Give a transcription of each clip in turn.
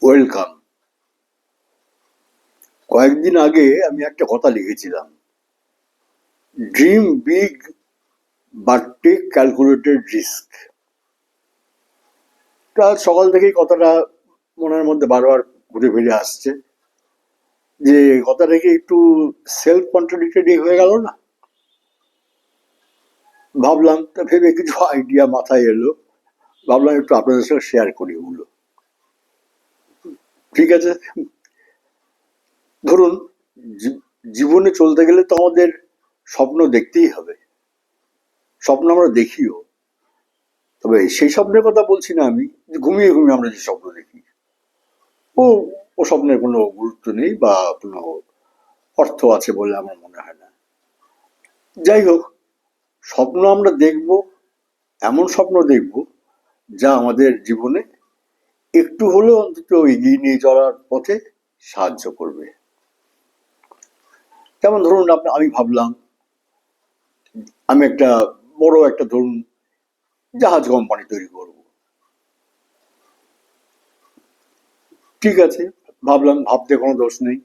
Welcome. কয়েকদিন আগে আমি একটা কথা লিখেছিলাম, dream big but take calculated risk. কাল সকাল থেকেই কথাটা মনের মধ্যে বারবার ঘুরে ফিরে আসছে, যে কথাটা কি একটু সেলফ কন্ট্রাডিক্টরি হয়ে গেল না? ভাবলাম, তা ভেবে কিছু আইডিয়া মাথায় এলো, ভাবলাম একটু আপনাদের সঙ্গে শেয়ার করি ওগুলো। ঠিক আছে, ধরুন জীবনে চলতে গেলে তো আমাদের স্বপ্ন দেখতেই হবে, স্বপ্ন আমরা দেখিও। তবে সেই স্বপ্নের কথা বলছি না আমি, যে ঘুমিয়ে ঘুমিয়ে আমরা যে স্বপ্ন দেখি, ও ও স্বপ্নের কোনো গুরুত্ব নেই বা কোনো অর্থ আছে বলে আমার মনে হয় না। যাই হোক, স্বপ্ন আমরা দেখব, এমন স্বপ্ন দেখব যা আমাদের জীবনে একটু হলেও অন্তত এগিয়ে নিয়ে চলার পথে সাহায্য করবে। যেমন ধরুন, আমি ভাবলাম আমি একটা বড় একটা ধরুন জাহাজ কোম্পানি তৈরি করব। ঠিক আছে, ভাবলাম, ভাবতে কোনো দোষ নেই।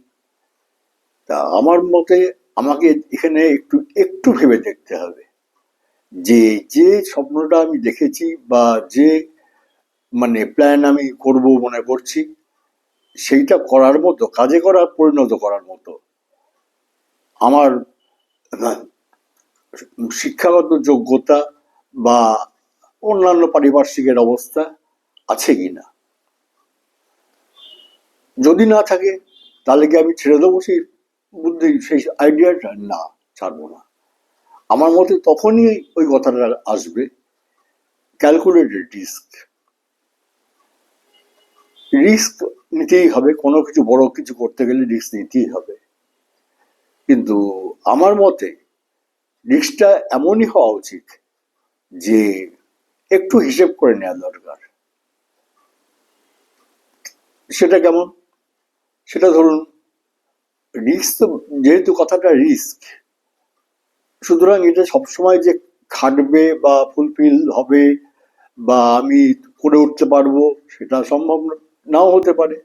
তা আমার মতে আমাকে এখানে একটু একটু ভেবে দেখতে হবে যে যে স্বপ্নটা আমি দেখেছি বা যে প্ল্যান আমি করব মনে করছি, সেইটা করার মতো, কাজে করার পরিণত করার মতো আমার আহ, শিক্ষাগত যোগ্যতা বা অন্যান্য পারিপার্শ্বিকের অবস্থা আছে কিনা। যদি না থাকে, তাহলে কি আমি ছেড়ে দেবো সেই বুদ্ধি, সেই আইডিয়াটা? না, ছাড়বো না। আমার মতে তখনই ওই কথাটা আসবে, ক্যালকুলেটেড রিস্ক। রিস্ক নিতেই হবে, কোনো কিছু বড় কিছু করতে গেলে রিস্ক নিতেই হবে, কিন্তু আমার মতে রিস্কটা এমনই হওয়া উচিত যে একটু হিসেব করে নেওয়া দরকার। সেটা কেমন? সেটা ধরুন, রিস্ক তো, যেহেতু কথাটা রিস্ক, সুতরাং এটা সবসময় যে খাটবে বা ফুলফিল হবে বা আমি করে উঠতে পারবো সেটা সম্ভব নাও হতে পারে।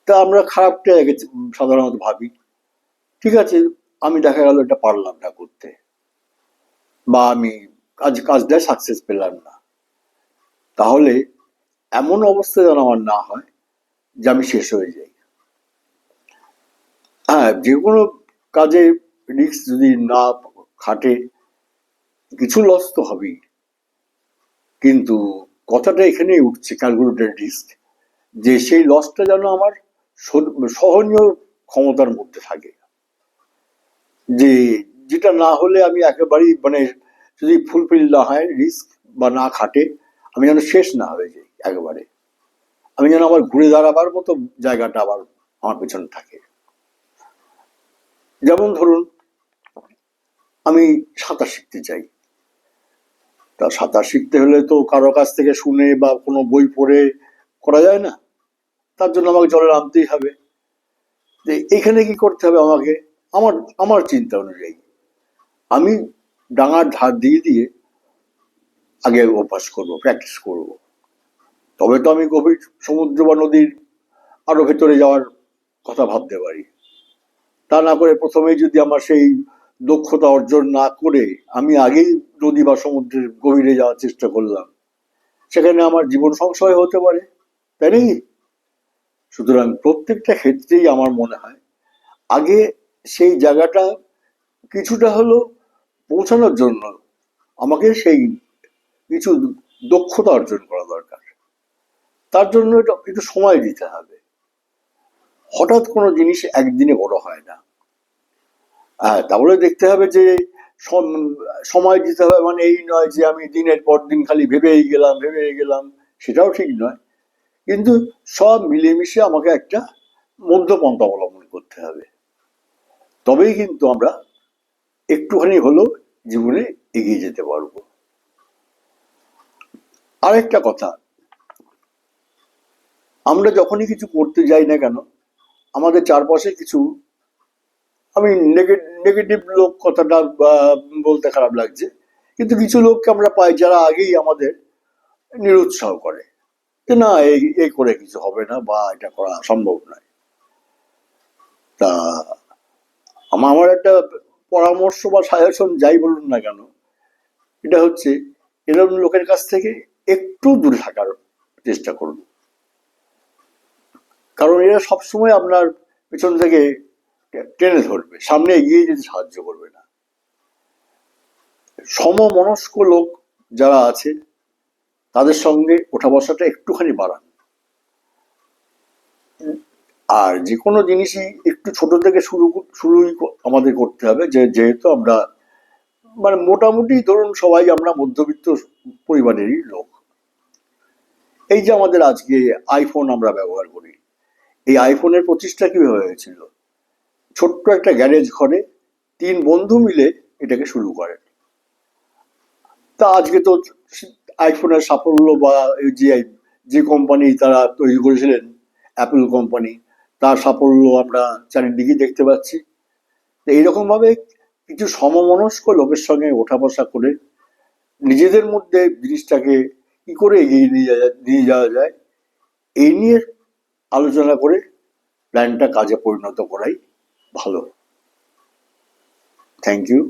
তা আমরা খারাপটা সাধারণত ভাবি। ঠিক আছে, আমি দেখা গেল এটা পারলাম না করতে, বা আমি কাজটায় সাকসেস পেলাম না, তাহলে এমন অবস্থা যেন আমার না হয় যে আমি শেষ হয়ে যাই। হ্যাঁ, যে কোনো কাজে রিস্ক যদি না খাটে, কিছু লস তো হবেই, কিন্তু কথাটা এখানেই উঠছে, ক্যালকুলেটেড রিস্ক, যে সেই লসটা যেন আমার সহনীয় ক্ষমতার মধ্যে থাকে, যে যেটা না হলে আমি একেবারেই যদি ফুলফিল না হয় রিস্ক বা না খাটে, আমি যেন শেষ না হয়ে যাই একেবারে, আমি যেন আবার ঘুরে দাঁড়াবার মতো জায়গাটা আবার আমার পেছনে থাকে। যেমন ধরুন, আমি সাঁতার শিখতে চাই। তা সাঁতার শিখতে হলে তো কারো কাছ থেকে শুনে বা কোনো বই পড়ে করা যায় না, তার জন্য আমাকে জলে নামতেই হবে। যে এখানে কি করতে হবে আমাকে, আমার আমার চিন্তা অনুযায়ী আমি ডাঙার ধার দিয়ে দিয়ে আগে অভ্যাস করব, প্র্যাকটিস করব, তবে তো আমি গভীর সমুদ্র বা নদীর আরো ভেতরে যাওয়ার কথা ভাবতে পারি। তা না করে প্রথমেই যদি আমার সেই দক্ষতা অর্জন না করে আমি আগেই নদী বা সমুদ্রের গভীরে যাওয়ার চেষ্টা করলাম, সেখানে আমার জীবন সংশয় হতে পারে, তাই নাকি? সুতরাং প্রত্যেকটা ক্ষেত্রেই আমার মনে হয় আগে সেই জায়গাটা কিছুটা হলো পৌঁছানোর জন্য আমাকে সেই কিছু দক্ষতা অর্জন করা দরকার। তার জন্য এটা একটু সময় দিতে হবে। হঠাৎ কোনো জিনিস একদিনে বড় হয় না। হ্যাঁ, তাহলে দেখতে হবে যে সময় দিতে হবে, মানে এই নয় যে আমি দিনের পর দিন খালি ভেবেই গেলাম, সেটাও ঠিক নয়। কিন্তু সব মিলেমিশে আমাকে একটা মধ্যপন্থা অবলম্বন করতে হবে, তবেই কিন্তু আমরা একটুখানি হলেও জীবনে এগিয়ে যেতে পারবো। আরেকটা কথা, আমরা যখনই কিছু করতে যাই না কেন, আমাদের চারপাশে কিছু, আমি নেগেটিভ লোক কথাটা বলতে খারাপ লাগছে, কিন্তু কিছু লোককে আমরা পাই যারা আগেই আমাদের নিরুৎসাহ করে, যে না এই করে কিছু হবে না বা এটা করা সম্ভব নয়। তা আমার একটা পরামর্শ বা সাজেশন যাই বলুন না কেন, এটা হচ্ছে এরকম লোকের কাছ থেকে একটু দূরে থাকার চেষ্টা করুন, কারণ এরা সবসময় আপনার পেছন থেকে টেনে ধরবে, সামনে এগিয়ে যেতে সাহায্য করবে না। সমমনস্ক লোক যারা আছে তাদের সঙ্গে ওঠা বসাটা একটুখানি বাড়ান। আর যে কোনো জিনিসই একটু ছোট থেকে শুরুই আমাদের করতে হবে, যেহেতু আমরা মানে মোটামুটি ধরুন সবাই আমরা মধ্যবিত্ত পরিবারেরই লোক। এই যে আমাদের আজকে আইফোন আমরা ব্যবহার করি, এই আইফোনের প্রতিষ্ঠা কিভাবে হয়েছিল? ছোট্ট একটা গ্যারেজ ঘরে 3 বন্ধু মিলে এটাকে শুরু করেন। তা আজকে তো আইফোনের সাফল্য বা যে কোম্পানি তারা তৈরি করেছিলেন, অ্যাপল কোম্পানি, তার সাফল্য আমরা চারিদিকে দেখতে পাচ্ছি। তো এইরকম ভাবে কিছু সমমনস্ক লোকের সঙ্গে ওঠা বসা করে নিজেদের মধ্যে জিনিসটাকে কি করে এগিয়ে নিয়ে যাওয়া যায় এই নিয়ে আলোচনা করে প্ল্যানটা কাজে পরিণত করাই ভালো। Thank you.